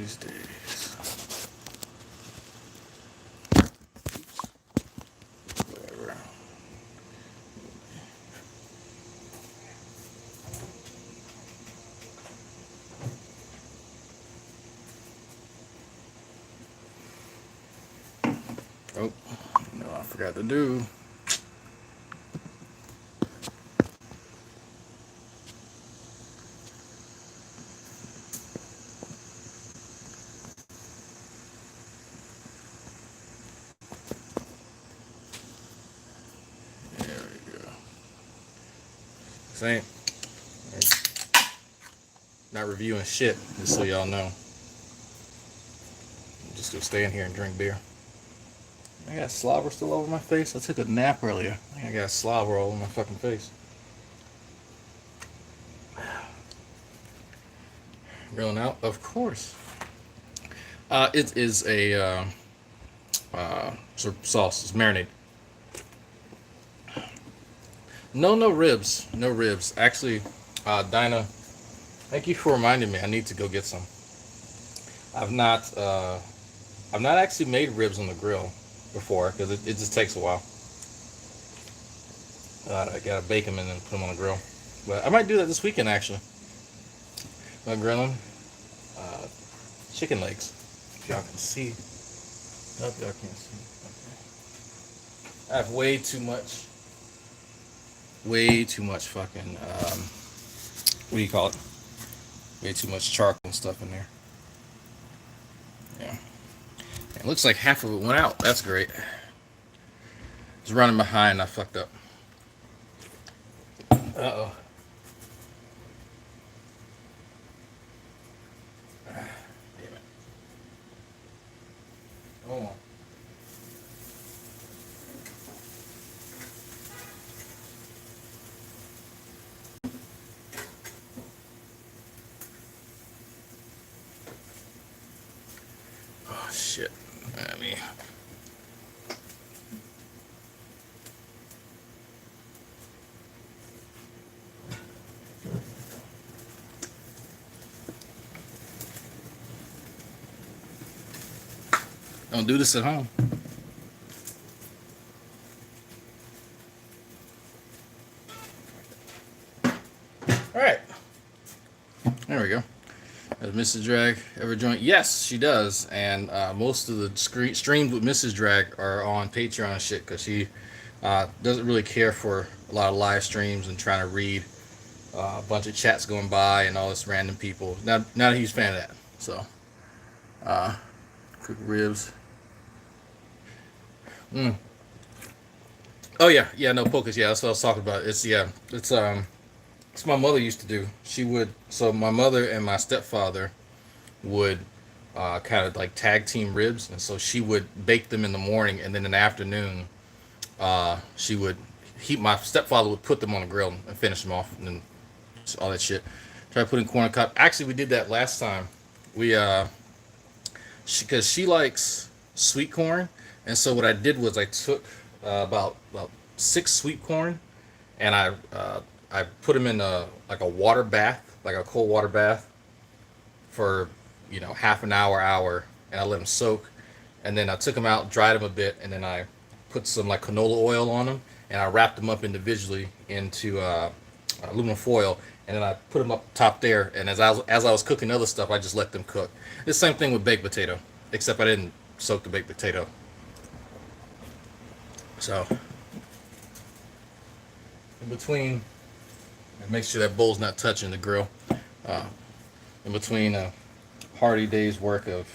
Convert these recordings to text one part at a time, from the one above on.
these days. Whatever. Oh, no, I forgot to do. There we go. Same. Not reviewing shit, just so y'all know. I'm just gonna stay in here and drink beer. I got slobber still over my face. I took a nap earlier. I think I got slobber all over my fucking face. Grilling out, of course. It is a sort of sauce. It's marinade. No ribs. No ribs. Actually, Dinah, thank you for reminding me. I need to go get some. I've not actually made ribs on the grill before because it just takes a while. I gotta bake them and then put them on the grill. But I might do that this weekend actually. I'm grilling chicken legs. If y'all can see. I hope y'all can't see. Okay. I have way too much fucking what do you call it? Way too much charcoal and stuff in there. Yeah. It looks like half of it went out. That's great. I was running behind. I fucked up. Uh-oh. Damn it. Hold on. Oh, shit. I mean... Don't do this at home. All right. There we go. Does Mrs. Drag ever join? Yes, she does. And most of the streams with Mrs. Drag are on Patreon and shit because she doesn't really care for a lot of live streams and trying to read a bunch of chats going by and all this random people. Not a huge fan of that. So, quick ribs. Oh yeah, no focus. Yeah, that's what I was talking about. It's my mother used to do. She would. So my mother and my stepfather would kind of like tag team ribs, and so she would bake them in the morning, and then in the afternoon, she would. My stepfather would put them on the grill and finish them off, and then all that shit. Try to put in corn on cob. Actually, we did that last time. We because she likes sweet corn, and so what I did was I took about 6 sweet corn, and I put them in a water bath, like a cold water bath, for half an hour, and I let them soak, and then I took them out, dried them a bit, and then I put some like canola oil on them, and I wrapped them up individually into aluminum foil, and then I put them up top there, and as I was cooking other stuff, I just let them cook. The same thing with baked potato, except I didn't soak the baked potato. So in between, and make sure that bowl's not touching the grill. In between a hearty day's work of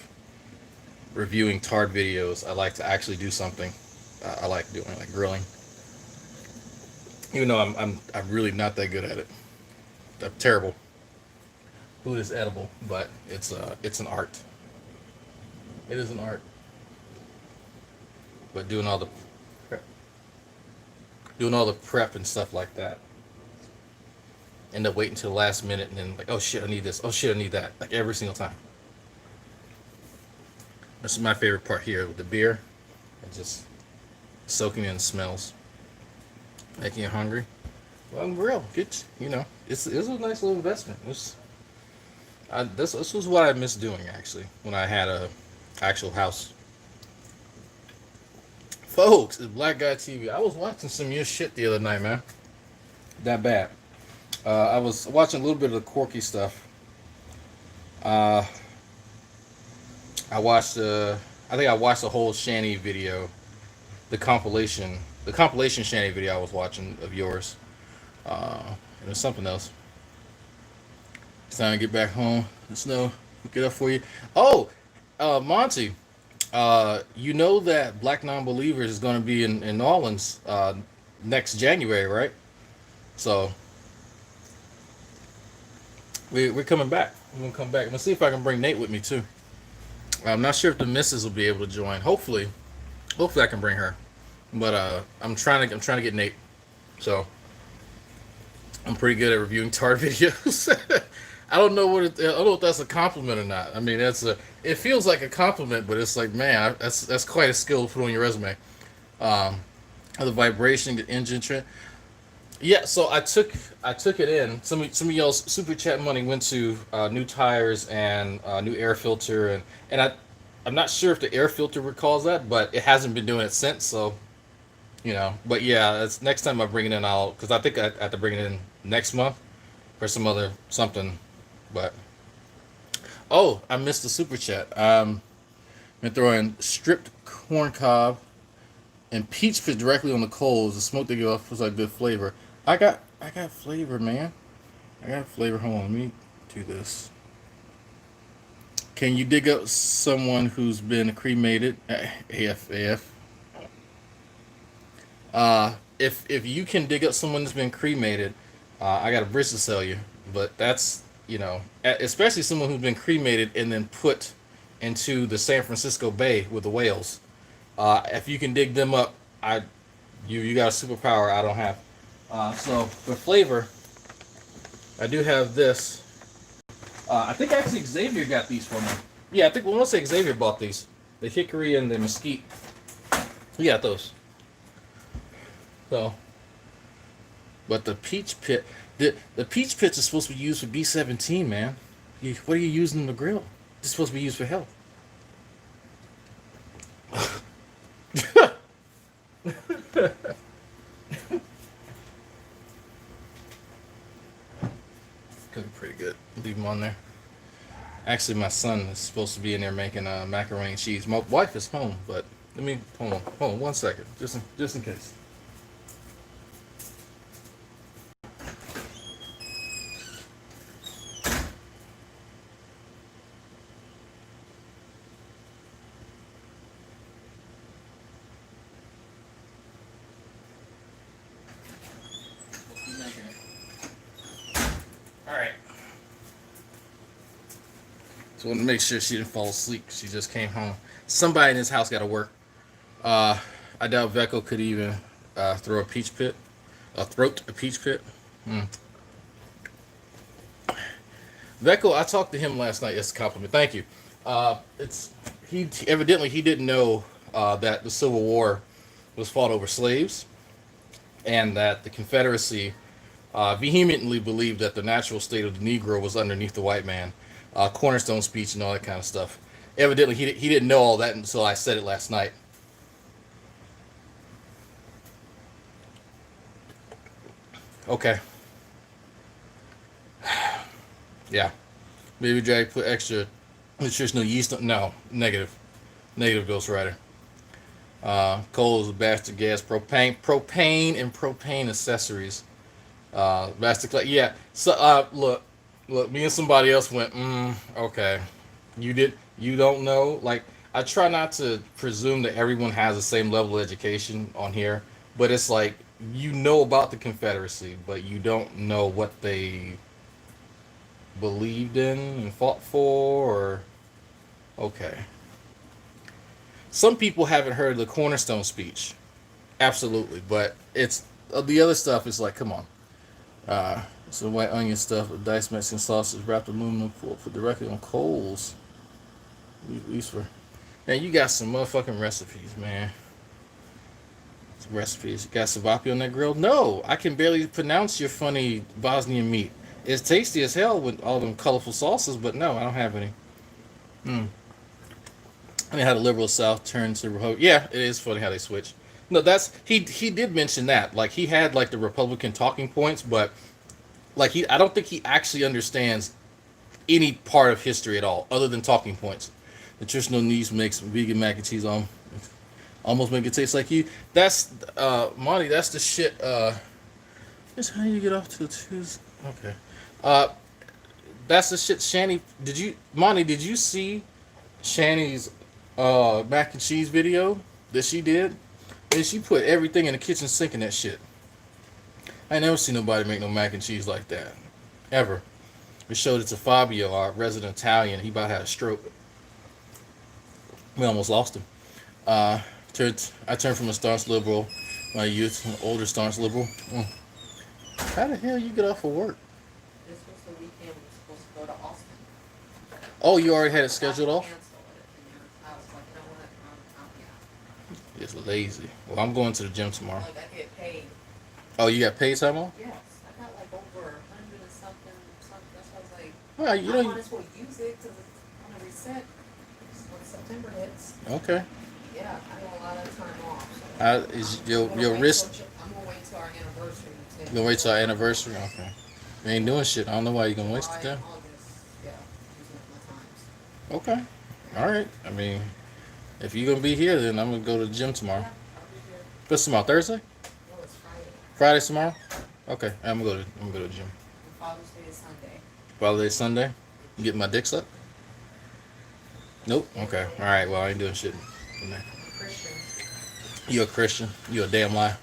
reviewing tard videos, I like to actually do something I like doing, like grilling. Even though I'm really not that good at it. I'm terrible. Food is edible, but it's an art. It is an art. But doing all the prep and stuff like that, end up waiting till the last minute and then like, oh shit, I need this, oh shit, I need that, like every single time. This is my favorite part here with the beer and just soaking in the smells, making you hungry. Well, I'm real. It's a nice little investment. This was what I miss doing actually when I had a actual house. Folks, it's Black Guy TV. I was watching some of your shit the other night, man. That bad. I was watching a little bit of the quirky stuff. Uh, I watched. I think I watched the whole Shanny video, the compilation Shanny video I was watching of yours. And there's something else. It's time to get back home. The snow. Get up for you. Oh, Monty. You know that Black Non-Believers is going to be in New Orleans next January, right? So we're coming back. We're gonna come back. I'm gonna see if I can bring Nate with me too. I'm not sure if the missus will be able to join. Hopefully I can bring her. But I'm trying to get Nate. So I'm pretty good at reviewing tar videos. I don't know if that's a compliment or not. I mean, it feels like a compliment, but it's like, man, that's quite a skill to put on your resume. Um, the vibration, the engine trend. Yeah, so I took it in. Some of y'all's super chat money went to new tires and new air filter and I'm not sure if the air filter recalls that, but it hasn't been doing it since. So but yeah, that's next time I bring it in. I'll because I think I have to bring it in next month for some other something. But oh, I missed the super chat. Been throwing stripped corn cob and peach pit directly on the coals. The smoke they give off was like good flavor. I got flavor, man. I got flavor. Hold on, let me do this. Can you dig up someone who's been cremated? AF. If you can dig up someone that's been cremated, I got a bridge to sell you. But that's especially someone who's been cremated and then put into the San Francisco Bay with the whales. If you can dig them up, you got a superpower I don't have. So for flavor, I do have this. I think actually Xavier got these for me. Yeah, I think well, let's say Xavier bought these. The hickory and the mesquite. He got those. So, but the peach pit, the peach pits are supposed to be used for B-17, man. What are you using in the grill? It's supposed to be used for health. Cooking pretty good. Leave them on there. Actually, my son is supposed to be in there making macaroni and cheese. My wife is home, but let me hold on 1 second, just in case. All right. So I want to make sure she didn't fall asleep. She just came home. Somebody in this house got to work. I doubt Vecco could even throw a peach pit, a peach pit. Mm. Vecco, I talked to him last night. It's a compliment. Thank you. It's he evidently he didn't know that the Civil War was fought over slaves, and that the Confederacy vehemently believed that the natural state of the Negro was underneath the white man. Cornerstone speech and all that kind of stuff. Evidently, he didn't know all that until I said it last night. Okay. Yeah. Baby Drag put extra nutritional yeast. No, negative. Negative, Ghost Rider. Coal is a bastard gas. Propane, and propane accessories. Bastard. Yeah. So, look. Me and somebody else went. Okay. You don't know. Like, I try not to presume that everyone has the same level of education on here, but it's like you know about the Confederacy, but you don't know what they believed in and fought for. Or okay. Some people haven't heard the Cornerstone speech. Absolutely, but it's the other stuff is like, come on. Some white onion stuff with diced Mexican sausage wrapped aluminum foil put directly on coals. At least for. Man, you got some motherfucking recipes, man. Some recipes. You got Savapi on that grill? No, I can barely pronounce your funny Bosnian meat. It's tasty as hell with all them colorful sauces, but no, I don't have any. Mm. I mean, how the liberal South turned to Republican. Yeah, it is funny how they switch. No, that's he did mention that. Like he had like the Republican talking points, but like I don't think he actually understands any part of history at all, other than talking points. Nutritional Needs makes vegan mac and cheese almost make it taste like you. That's Monty. That's the shit. That's how you get off to Tuesday. Okay. Uh, that's the shit. Shani, Monty? Did you see Shani's mac and cheese video that she did? And she put everything in the kitchen sink in that shit. I ain't never seen nobody make no mac and cheese like that, ever. We showed it to Fabio, our resident Italian. He about had a stroke. We almost lost him. Uh, I turned from a staunch liberal, my youth, an older staunch liberal. How the hell you get off of work? This was the weekend we were supposed to go to Austin. Oh, you already had it scheduled off? I was like, you know what? I'm It's lazy. Well, I'm going to the gym tomorrow. like, I get paid. Oh, you got paid time off? Yes, I got like over 100 and something. That's why I was like, Well, you know. I might as well use it because it's on a reset when September hits. Okay. Yeah, I got a lot of time off. So Is your wrist? I'm gonna wait till our anniversary. You gonna wait till our anniversary? Okay. You ain't doing shit. I don't know why you gonna waste it then. August, yeah, using up my times. Okay. All right. I mean, if you're gonna be here, then I'm gonna go to the gym tomorrow. Yeah, I'll be here. What's tomorrow? Thursday? No, it's Friday. Friday's tomorrow? Okay. I'm gonna go to the gym. And Father's Day is Sunday. Father's Day Sunday. You getting my dick sucked? Nope. Okay. All right. Well, I ain't doing shit. Christian. You a Christian? You a damn lie.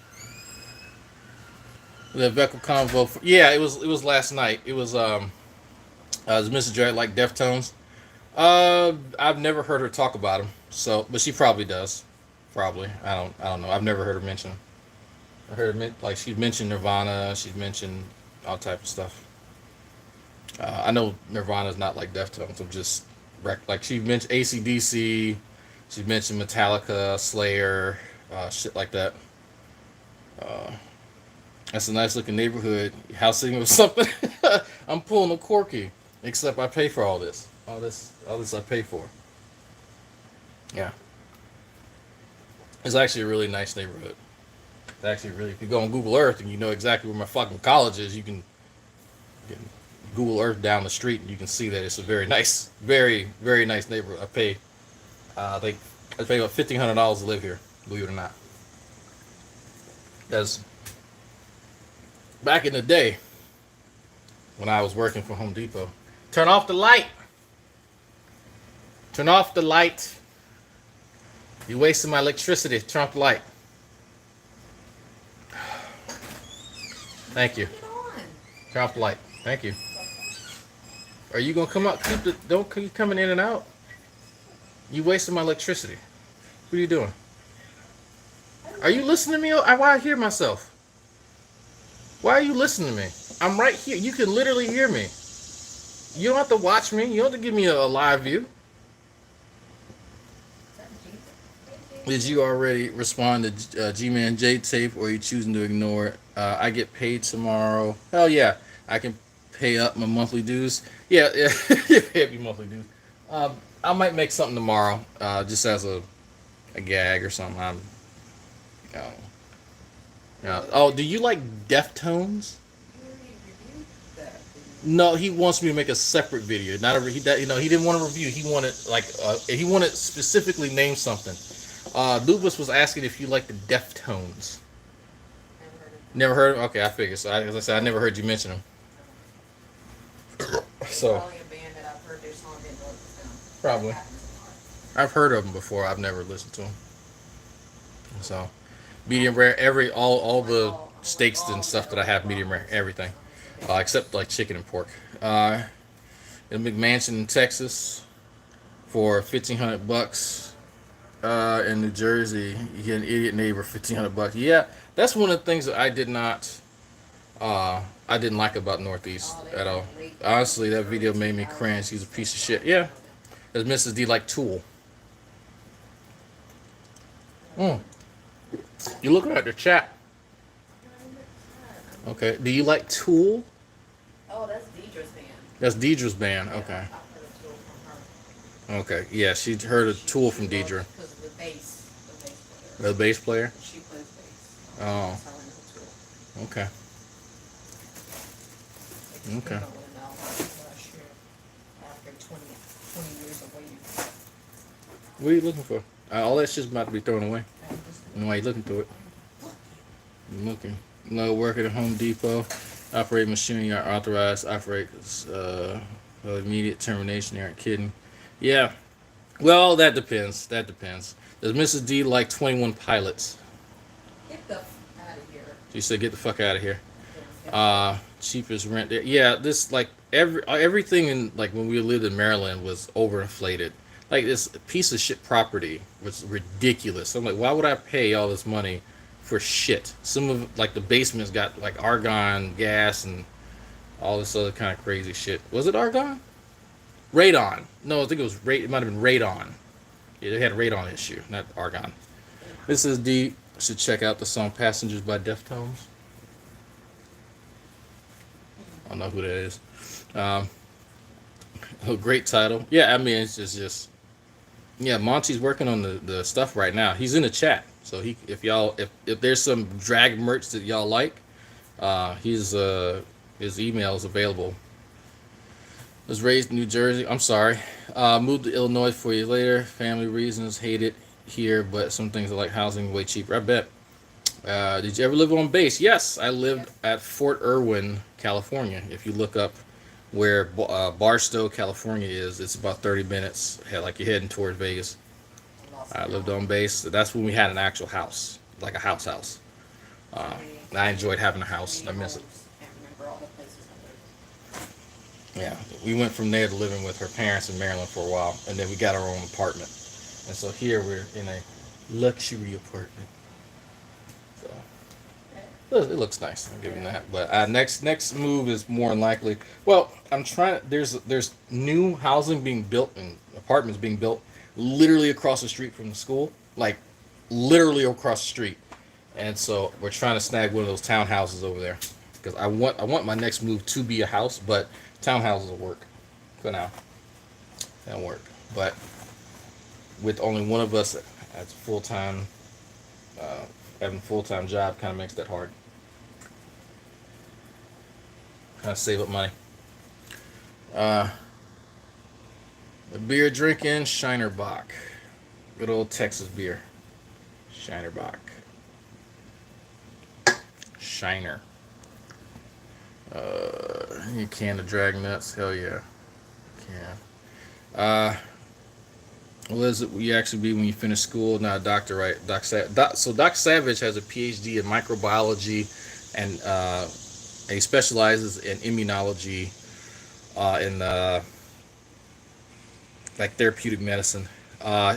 The Veckle convo. Yeah, it was last night. It was does Mrs. Dredd like Deftones? I've never heard her talk about them. So, but she probably does. Probably. I don't know. I've never heard her mention 'em. I heard like she's mentioned Nirvana. She's mentioned all type of stuff. I know Nirvana's not like Deftones. I'm just like she mentioned AC/DC. She mentioned Metallica, Slayer, shit like that. Uh, that's a nice looking neighborhood. House sitting with something. I'm pulling a Corky. Except I pay for all this. All this I pay for. Yeah. It's actually a really nice neighborhood. It's actually really. If you go on Google Earth and you know exactly where my fucking college is, you can Google Earth down the street and you can see that it's a very nice, very nice neighborhood. I think I pay about $1,500 to live here. Believe it or not. That's back in the day when I was working for Home Depot. Turn off the light. Turn off the light. You're wasting my electricity. Turn off the light. Thank you. Get on. Turn off the light. Thank you. Are you gonna come out? Don't keep coming in and out. You wasting my electricity. What are you doing? Are you listening to me? Why I hear myself? Why are you listening to me? I'm right here. You can literally hear me. You don't have to watch me. You don't have to give me a live view. Did you already respond to G-Man J tape, or are you choosing to ignore it? I get paid tomorrow. Hell yeah, I can pay up my monthly dues. Yeah, pay up your monthly dues. I might make something tomorrow, just as a gag or something. Oh, do you like Deftones? No, he wants me to make a separate video. Not a he didn't want a review. He wanted he wanted specifically name something. Lupus was asking if you like the Deftones. Never heard of them? Okay, I figured. So as I said, I never heard you mention them. So Probably a band that I've heard their song didn't know it was them. probably I've heard of them before. I've never listened to them. So medium rare, all the steaks and stuff that I have medium rare, everything, except like chicken and pork. In a McMansion in Texas for $1,500. In New Jersey, you get an idiot neighbor, $1,500. Yeah, that's one of the things that I didn't like about Northeast at all. Honestly, that video made me cringe. He's a piece of shit. Yeah, does Mrs. D like Tool? You looking at the chat? Okay. Do you like Tool? Oh Oh, that's Deidre's band. That's Deidre's band. Yeah, Okay. I've heard a tool from her. Okay. Yeah, she heard a tool from She loves Deidre. it because of the bass The player. bass player. She plays bass. Oh. That's how I know the tool. Okay. They just Okay. came out with an album last year after 20 years of waiting. What are you looking for? All that shit's about to be thrown away. And just- And why you looking through it? I'm looking. No, work at Home Depot. Operate machinery are authorized. Operate immediate termination. You aren't kidding. Yeah. Well, that depends. That depends. Does Mrs. D like 21 Pilots? Get the out of here. She said, "Get the fuck out of here." Yeah. Cheapest rent. Yeah, this like everything in like when we lived in Maryland was overinflated. Like this piece of shit property was ridiculous. I'm like, why would I pay all this money for shit? Some of like the basement's got like argon gas and all this other kind of crazy shit. Was it argon? Radon. No, I think it was it might have been radon. Yeah, they had a radon issue, not argon. This is D. Should check out the song "Passengers" by Deftones. I don't know who that is. A great title. Yeah, I mean it's just yeah. Monty's working on the stuff right now. He's in the chat, so if there's some drag merch that y'all like, his email is available. Was raised in New Jersey. I'm sorry. Moved to Illinois 4 years later. Family reasons. Hate it here, but some things I like housing way cheaper. I bet. Did you ever live on base? Yes, I lived at Fort Irwin, California. If you look up where Barstow, California is, it's about 30 minutes. Like you're heading towards Vegas. I lived on base. That's when we had an actual house, like a house. I enjoyed having a house. I miss it. Can't remember all the places I lived. Yeah, we went from there to living with her parents in Maryland for a while, and then we got our own apartment. And so here we're in a luxury apartment. So it looks nice. I'll give him that. But next move is more than likely. Well, I'm trying. There's new housing being built and apartments being built literally across the street from the school, like literally across the street. And so we're trying to snag one of those townhouses over there because I want my next move to be a house, but townhouses will work for now. That'll work. But with only one of us as full time, having a full time job kind of makes that hard. Kind of save up money. The beer drinking Shinerbach, good old Texas beer. Shinerbach. Shiner. You can of Dragnauct, hell yeah. Can. What is it you actually be when you finish school? Not a doctor, right? So Doc Savage has a PhD in microbiology, and he specializes in immunology, in like therapeutic medicine.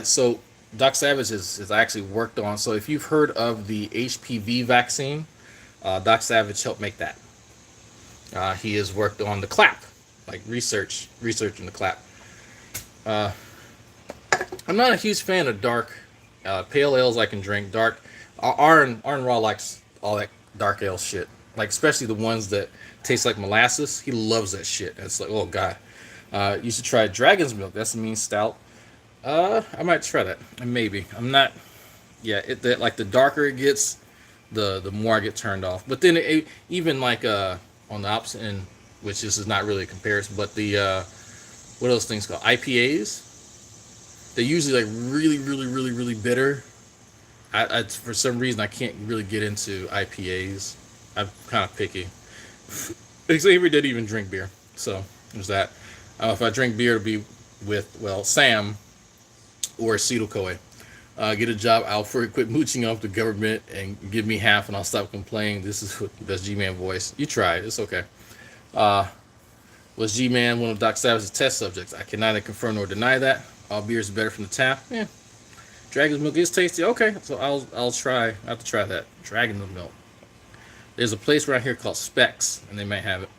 So Doc Savage has actually worked on. So if you've heard of the HPV vaccine, Doc Savage helped make that. He has worked on the clap, like researching the clap. I'm not a huge fan of dark, pale ales. I can drink dark. Arn Raw likes all that dark ale shit, like especially the ones that taste like molasses. He loves that shit. It's like, oh god. You should try Dragon's Milk. That's a mean stout. I might try that. Maybe. I'm not. Yeah, like the darker it gets, the more I get turned off. But then even like on the opposite end, which this is not really a comparison, but the what are those things called? IPAs. They're usually like really bitter. I for some reason I can't really get into IPAs. I'm kind of picky. Xavier didn't even drink beer, so there's that. If I drink beer, it'll be with Sam or Cedo Koei. Get a job out for it. Quit mooching off the government and give me half, and I'll stop complaining. This is that's G-Man voice. You try it. It's okay. Was G-Man one of Doc Savage's test subjects? I can neither confirm nor deny that. All beers are better from the tap. Yeah. Dragon's Milk is tasty. Okay, so I'll try. I have to try that. Dragon's Milk. There's a place right here called Specs, and they might have it.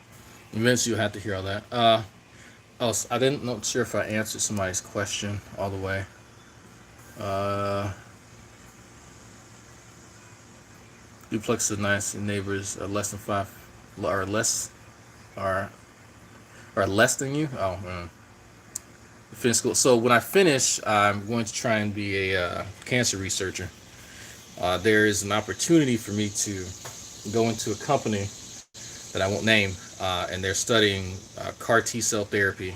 Eventually, you'll have to hear all that. I didn't not sure if I answered somebody's question all the way. Duplex is nice, and neighbors are less than 5 or less are or less than you. Oh, finish school. So when I finish, I'm going to try and be a cancer researcher. There is an opportunity for me to go into a company that I won't name, and they're studying CAR T cell therapy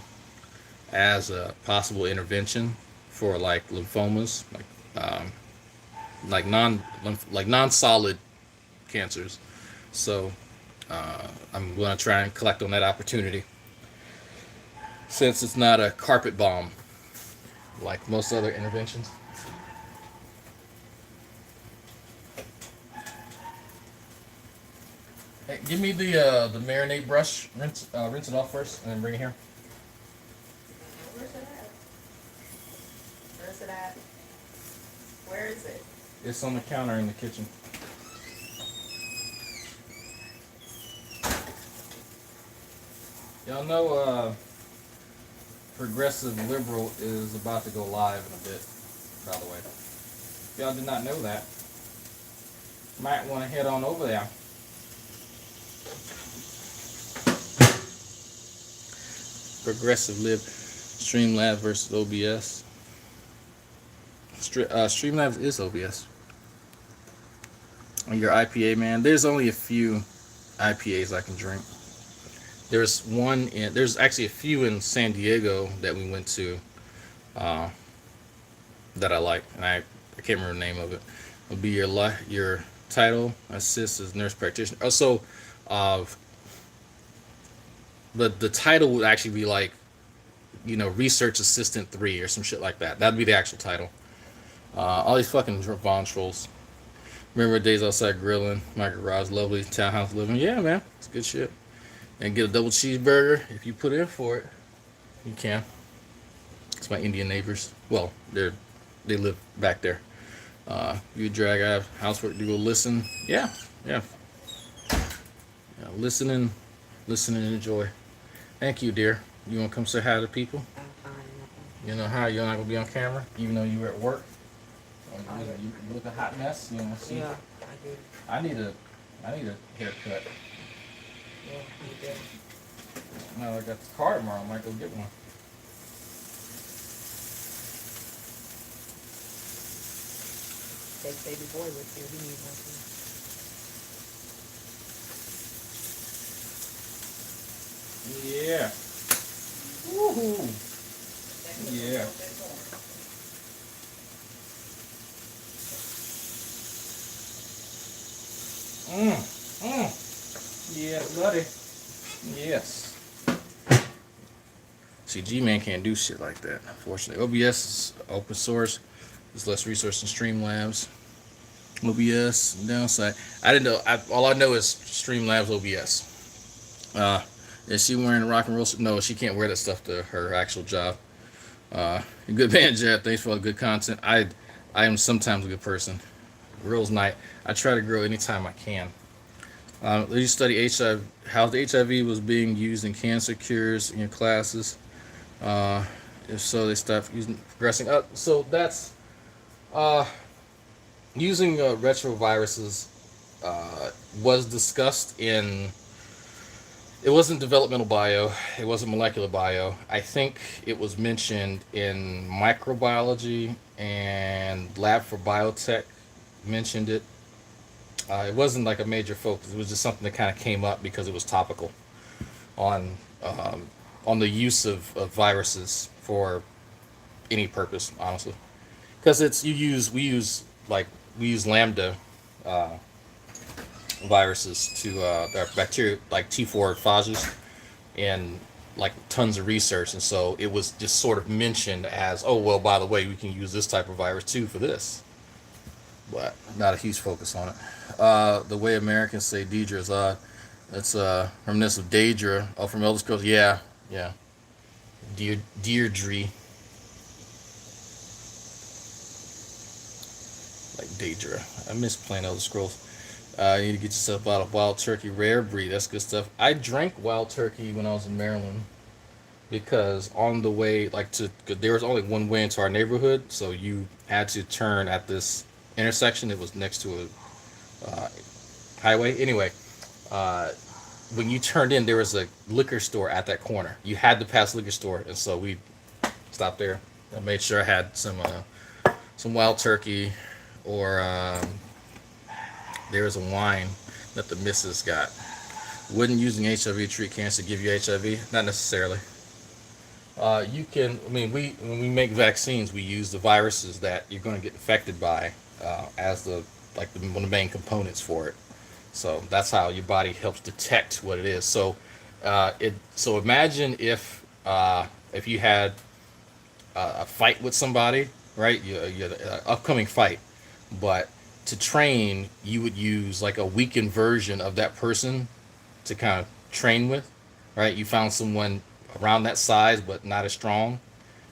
as a possible intervention for like lymphomas, like non solid cancers. So I'm going to try and collect on that opportunity since it's not a carpet bomb like most other interventions. Hey, give me the marinade brush. Rinse it off first, and then bring it here. Where's it at? Where's it at? Where is it? It's on the counter in the kitchen. Y'all know Progressive Liberal is about to go live in a bit, by the way. If y'all did not know that, might want to head on over there. Progressive Lib, Streamlabs versus OBS. Streamlabs is OBS. On your IPA, man, there's only a few IPAs I can drink. There's actually a few in San Diego that we went to that I like, and I can't remember the name of it. It'll be your title, assist as nurse practitioner. Also, the title would actually be like, research assistant 3 or some shit like that. That'd be the actual title. All these fucking Vaughn trolls. Remember days outside grilling, my garage, lovely townhouse living. Yeah, man, it's good shit. And get a double cheeseburger if you put in for it. You can. It's my Indian neighbors. Well, they live back there. You drag out housework to go listen. Yeah. Listen and enjoy. Thank you, dear. You want to come say hi to people? I'm fine. You know how you're not gonna be on camera, even though you were at work. You look a hot mess. You want to see? Yeah, I do. I need a haircut. Yeah, you do. Now I got the car tomorrow. I might go get one. Take baby boy with you. He needs one too. Yeah. Woohoo. Yeah. Yes, buddy. Yes. See, G-Man can't do shit like that, unfortunately. OBS is open source. There's less resource than Streamlabs. OBS, downside. I didn't know. All I know is Streamlabs OBS. Is she wearing a rock and roll? No, she can't wear that stuff to her actual job. Good man, Jed. Thanks for all the good content. I am sometimes a good person. Girls' night. I try to grow anytime I can. You study HIV, how the HIV was being used in cancer cures in your classes. If so, they stopped using progressing. So that's using retroviruses was discussed in. It wasn't developmental bio. It wasn't molecular bio. I think it was mentioned in microbiology, and lab for biotech mentioned it. It wasn't like a major focus. It was just something that kind of came up because it was topical on the use of viruses for any purpose, honestly. Because we use lambda viruses to their bacteria like T4 phages and like tons of research, and so it was just sort of mentioned as, oh well, by the way, we can use this type of virus too for this, but not a huge focus on it. The way Americans say Deidre is odd. That's reminiscent of Daedra. Oh, from Elder Scrolls. Yeah. Deirdre. Like Daedra. I miss playing Elder Scrolls. You need to get yourself out of Wild Turkey Rare Breed. That's good stuff. I drank Wild Turkey when I was in Maryland because on the way, there was only one way into our neighborhood, so you had to turn at this intersection. It was next to a highway. Anyway, when you turned in, there was a liquor store at that corner. You had to pass the liquor store, and so we stopped there. I made sure I had some wild turkey, or there was a wine that the missus got. Wouldn't using HIV treat cancer give you HIV? Not necessarily. You can. I mean, when we make vaccines, we use the viruses that you're going to get infected by as one of the main components for it. So that's how your body helps detect what it is. So so imagine if you had a fight with somebody, right? You had an upcoming fight, but to train, you would use like a weakened version of that person to kind of train with, right? You found someone around that size but not as strong,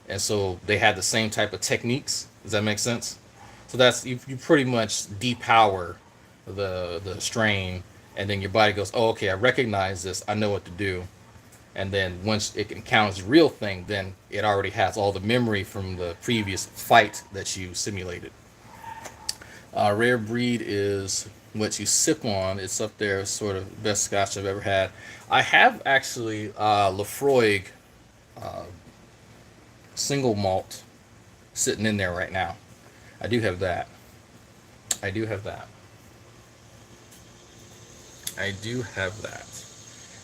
and so they had the same type of techniques. Does that make sense? So that's you pretty much depower the strain, and then your body goes, oh, okay, I recognize this, I know what to do. And then once it encounters the real thing, then it already has all the memory from the previous fight that you simulated. Rare breed is what you sip on. It's up there, sort of best scotch I've ever had. I have actually Lafroig single malt sitting in there right now. I do have that. I do have that. I do have that.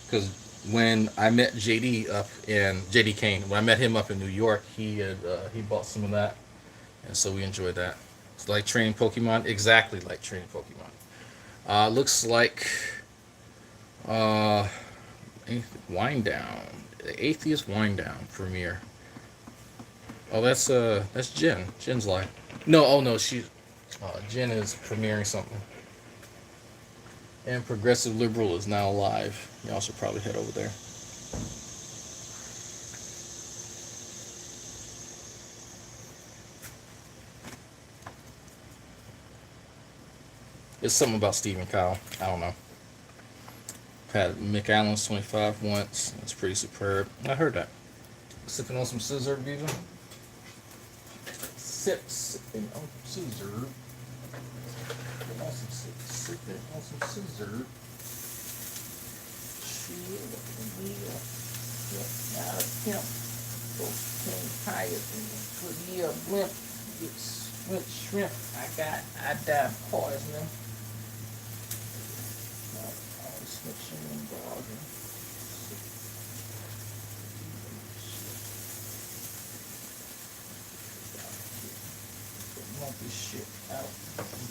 Because when I met JD Kane, when I met him up in New York, he bought some of that, and so we enjoyed that. It's like training Pokemon, exactly like training Pokemon. Looks like uh, Wind Down, the Atheist Wind Down premiere. Oh, that's Jen. Jen's live. No, oh no, Jen is premiering something. And Progressive Liberal is now live. Y'all should probably head over there. It's something about Stephen Kyle. I don't know. Had Mick Allen's 25 once. It's pretty superb. I heard that. Sipping on some scissor, Viva. Sipping on scissor. Sipping on some scissor. Now pimp. Folks came hired for the year blimp. Get shrimp. I die poisoning. I switching and dogging. Lumpy shit out.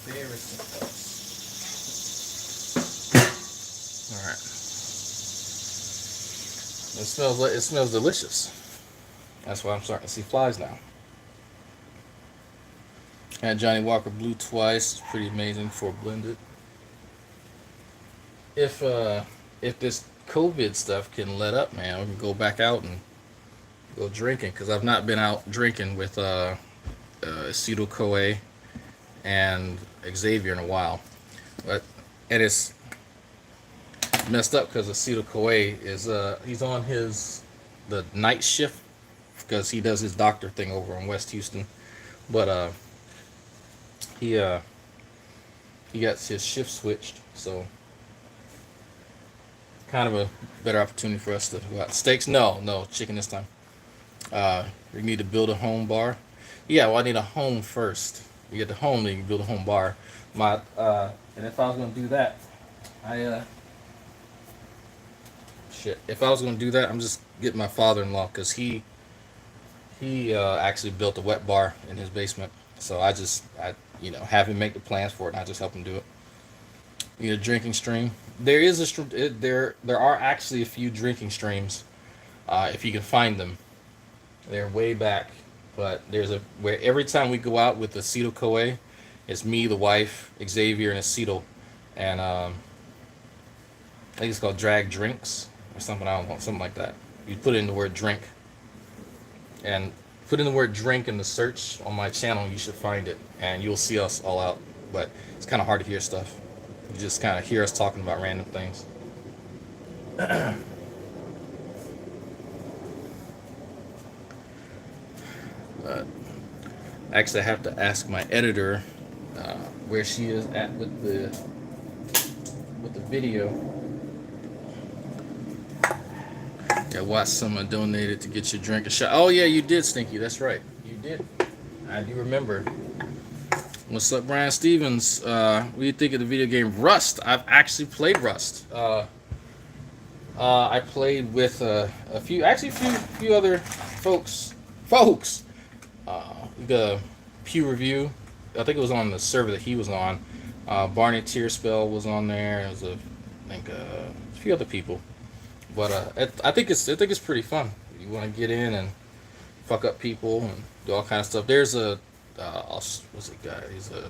Embarrassing us. Alright. It smells delicious. That's why I'm starting to see flies now. Had Johnny Walker Blue twice. It's pretty amazing for blended. If this COVID stuff can let up, man, we can go back out and go drinking. Because I've not been out drinking with acetyl-CoA and Xavier in a while. And it's messed up because acetyl-CoA is he's on the night shift because he does his doctor thing over in West Houston, but he got his shift switched, so kind of a better opportunity for us to go out. Steaks, no chicken this time. We need to build a home bar. Yeah, well, I need a home first. You get the home, then you can build a home bar. And if I was gonna do that, if I was gonna do that, I'm just getting my father-in-law because he actually built a wet bar in his basement. So I have him make the plans for it, and I just help him do it. You need a drinking stream. There are actually a few drinking streams, if you can find them. They're way back, but where every time we go out with acetyl-CoA, it's me, the wife, Xavier, and acetyl, and I think it's called Drag Drinks or something. I don't know, something like that. You put in the word drink, and put in the word drink in the search on my channel. You should find it, and you'll see us all out. But it's kind of hard to hear stuff. You just kind of hear us talking about random things. Actually, I have to ask my editor where she is at with the video. I watched someone donated to get your drink a shot. Oh yeah, you did, Stinky. That's right. You did. I do remember. What's up, Brian Stevens? What do you think of the video game Rust? I've actually played Rust. I played with a few other folks. The Pew Review. I think it was on the server that he was on. Barney Tearspell was on there. There was a few other people. But I think it's pretty fun. You want to get in and fuck up people and do all kind of stuff. There's a what's the guy? He's a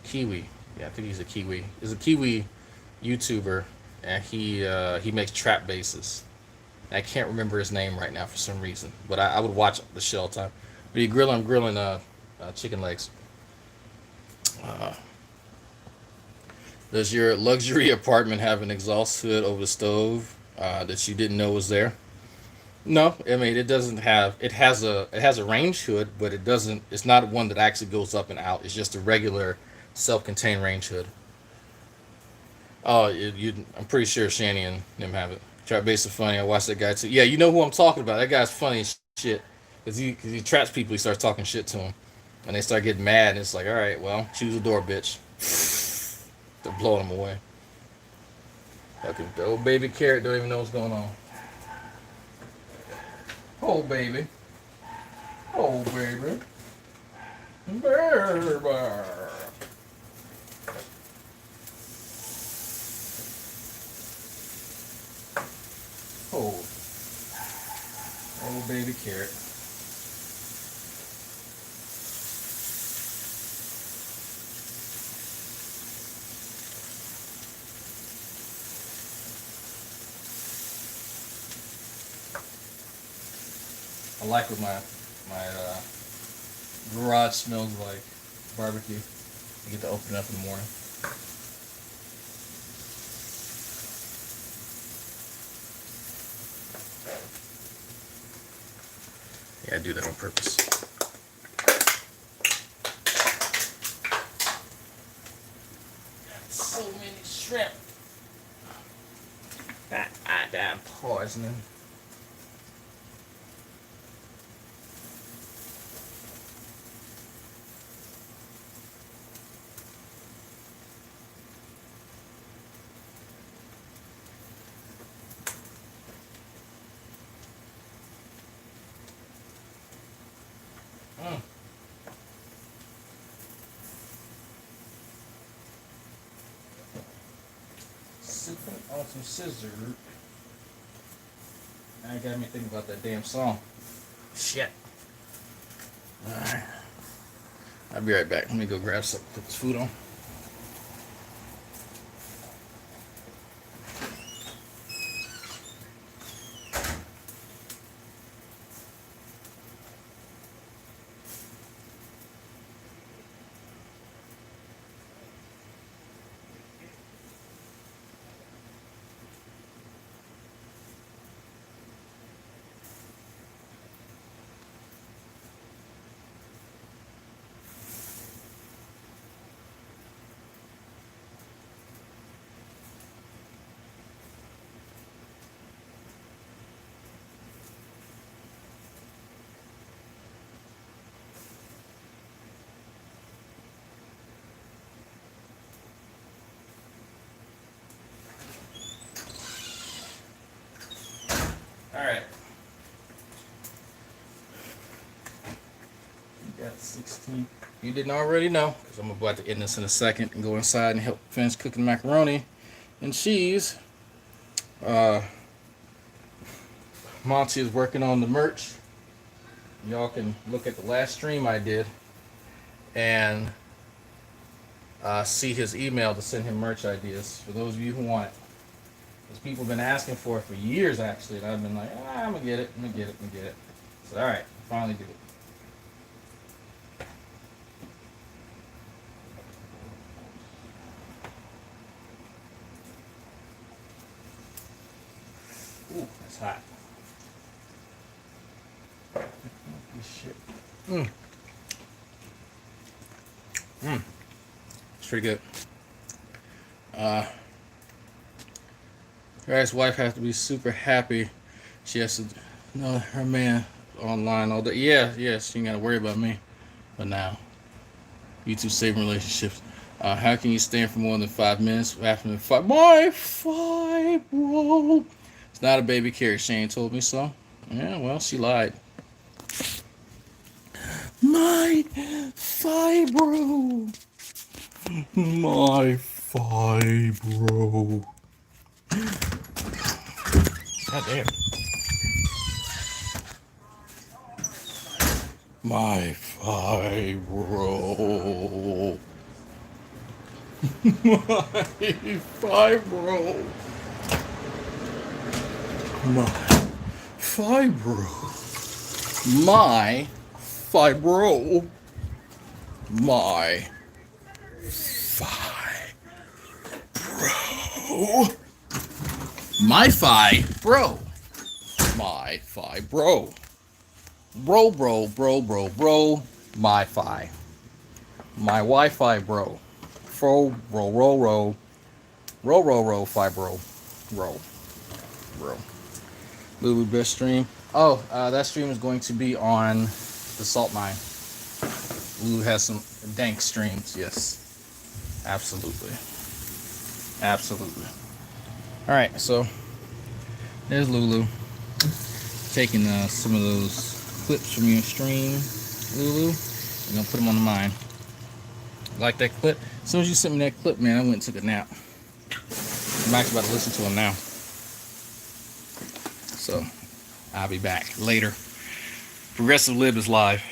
Kiwi. Yeah, I think he's a Kiwi. He's a Kiwi YouTuber, and he makes trap bases. And I can't remember his name right now for some reason, but I would watch the show all the time. But I'm grilling chicken legs. Does your luxury apartment have an exhaust hood over the stove that you didn't know was there? No, I mean it doesn't have. It has a range hood, but it doesn't. It's not one that actually goes up and out. It's just a regular self-contained range hood. Oh, I'm pretty sure Shani and them have it. Trap base is funny. I watched that guy too. Yeah, you know who I'm talking about. That guy's funny as shit. Cause he traps people. He starts talking shit to them, and they start getting mad. And it's like, all right, well, choose a door, bitch. They're blowing them away. Fucking the old baby carrot don't even know what's going on. Oh baby. Oh baby. Bear. Oh baby carrot. I like what my garage smells like. Barbecue. You get to open it up in the morning. Yeah, I do that on purpose. So many shrimp. Damn poisoning. Sipping on some scissor. Now you got me thinking about that damn song. Shit. Alright. I'll be right back. Let me go grab something, put this food on. Alright. You got 16. You didn't already know, because I'm about to end this in a second and go inside and help finish cooking macaroni and cheese. Monty is working on the merch. Y'all can look at the last stream I did and see his email to send him merch ideas for those of you who want it. Because people have been asking for it for years, actually, and I've been like, I'm going to get it, I'm going to get it, I'm going to get it. So, alright, finally did it. Ooh, that's hot. Shit. It's pretty good. Her ex-wife has to be super happy. She has to know her man online all day. Yeah, she ain't gotta worry about me. But now, YouTube saving relationships. How can you stand for more than 5 minutes after the fight? My fight, bro. It's not a baby carrot. Shane told me so. Yeah, well, she lied. My fibro. My fibro. God damn. My fibro. My fibro. My fibro. My fibro. My fibro. My fibro. My fibro. Bro. My fi. My Wi-Fi bro. Ro. Fibro. Bro. Lulu best stream. Oh, that stream is going to be on the salt mine. Lulu has some dank streams. Yes, absolutely. All right, so there's Lulu taking some of those clips from your stream, Lulu. We're gonna put them on the mine. Like that clip? As soon as you sent me that clip, man, I went and took a nap. I'm actually about to listen to them now. So, I'll be back later. Progressive Lib is live.